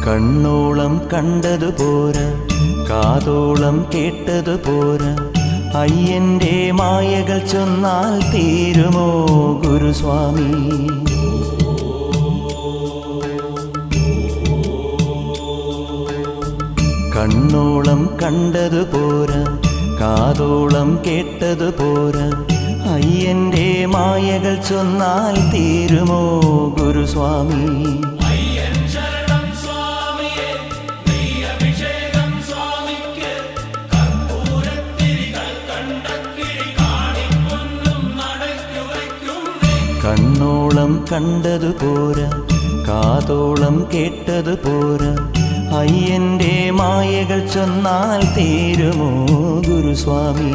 കണ്ണോളം കണ്ടതു പോരാ, കാതോളം കേട്ടതു പോരാ, അയ്യന്റെ മായകൾ ചൊന്നാൽ തീരുമോ ഗുരുസ്വാമി? കണ്ണോളം കണ്ടതു പോരാ, കാതോളം കേട്ടതു പോരാ, അയ്യന്റെ മായകൾ ചൊന്നാൽ തീരുമോ ഗുരുസ്വാമി? കണ്ണോളം കണ്ടതു പോരാ, കാതോളം കേട്ടതു പോരാ, അയ്യന്റെ മായകൾ ചൊന്നാൽ തീരുമോ ഗുരുസ്വാമി?